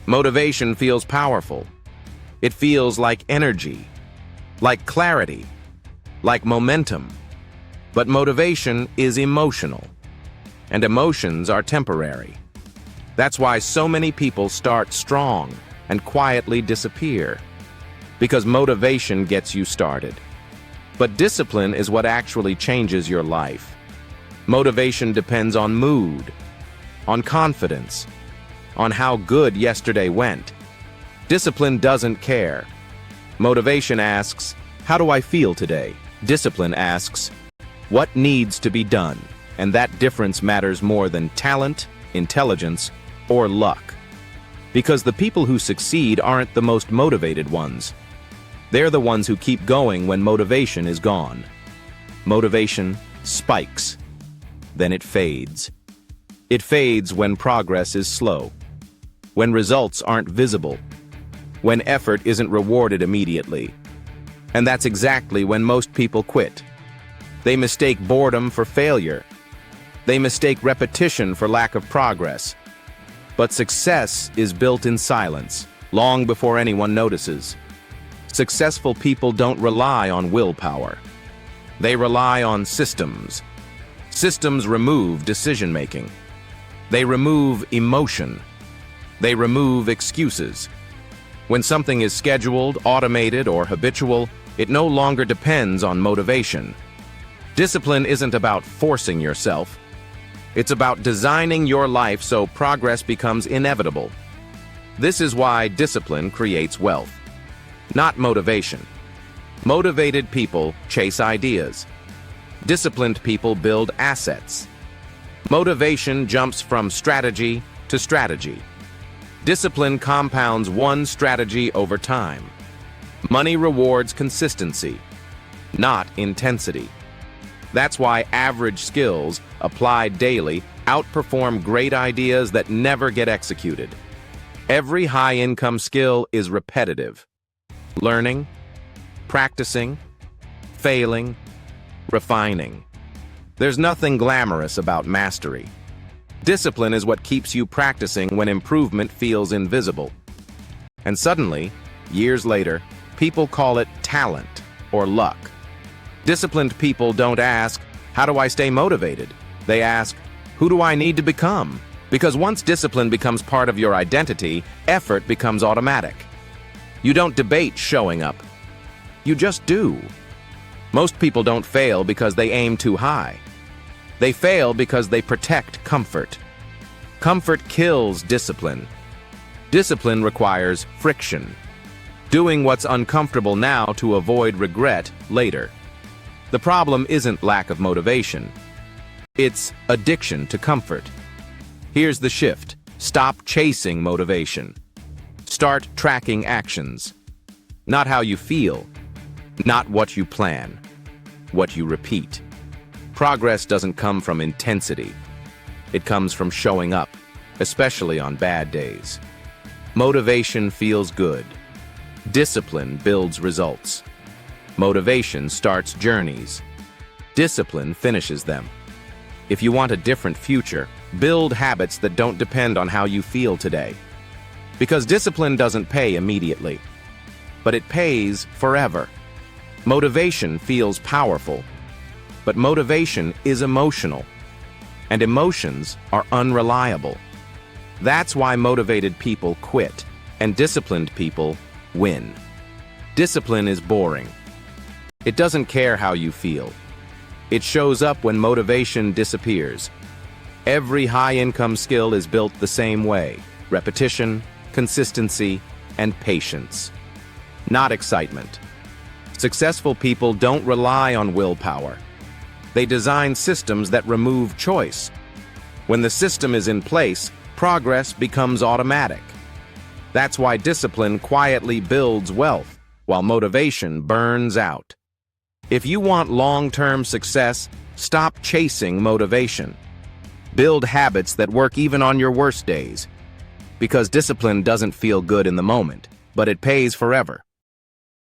Motivation feels powerful. It feels like energy, like clarity, like momentum. But motivation is emotional, and emotions are temporary. That's why so many people start strong and quietly disappear, because motivation gets you started. But discipline is what actually changes your life. Motivation depends on mood, on confidence, on how good yesterday went. Discipline doesn't care. Motivation asks, how do I feel today? Discipline asks, what needs to be done? And that difference matters more than talent, intelligence, or luck. Because the people who succeed aren't the most motivated ones. They're the ones who keep going when motivation is gone. Motivation spikes, then it fades. It fades when progress is slow, when results aren't visible, when effort isn't rewarded immediately. And that's exactly when most people quit. They mistake boredom for failure. They mistake repetition for lack of progress. But success is built in silence, long before anyone notices. Successful people don't rely on willpower. They rely on systems. Systems remove decision-making. They remove emotion. They remove excuses. When something is scheduled, automated, or habitual, it no longer depends on motivation. Discipline isn't about forcing yourself. It's about designing your life so progress becomes inevitable. This is why discipline creates wealth, not motivation. Motivated people chase ideas. Disciplined people build assets. Motivation jumps from strategy to strategy. Discipline compounds one strategy over time. Money rewards consistency, not intensity. That's why average skills, applied daily, outperform great ideas that never get executed. Every high-income skill is repetitive. Learning, practicing, failing, refining. There's nothing glamorous about mastery. Discipline is what keeps you practicing when improvement feels invisible. And suddenly, years later, people call it talent or luck. Disciplined people don't ask, how do I stay motivated? They ask, who do I need to become? Because once discipline becomes part of your identity, effort becomes automatic. You don't debate showing up. You just do. Most people don't fail because they aim too high. They fail because they protect comfort. Comfort kills discipline. Discipline requires friction. Doing what's uncomfortable now to avoid regret later. The problem isn't lack of motivation. It's addiction to comfort. Here's the shift. Stop chasing motivation. Start tracking actions. Not how you feel. Not what you plan. What you repeat. Progress doesn't come from intensity. It comes from showing up, especially on bad days. Motivation feels good. Discipline builds results. Motivation starts journeys. Discipline finishes them. If you want a different future, build habits that don't depend on how you feel today. Because discipline doesn't pay immediately, but it pays forever. Motivation feels powerful, but motivation is emotional, and emotions are unreliable. That's why motivated people quit, and disciplined people win. Discipline is boring. It doesn't care how you feel. It shows up when motivation disappears. Every high-income skill is built the same way: repetition, consistency, and patience. Not excitement. Successful people don't rely on willpower. They design systems that remove choice. When the system is in place, progress becomes automatic. That's why discipline quietly builds wealth, while motivation burns out. If you want long-term success, stop chasing motivation. Build habits that work even on your worst days. Because discipline doesn't feel good in the moment, but it pays forever.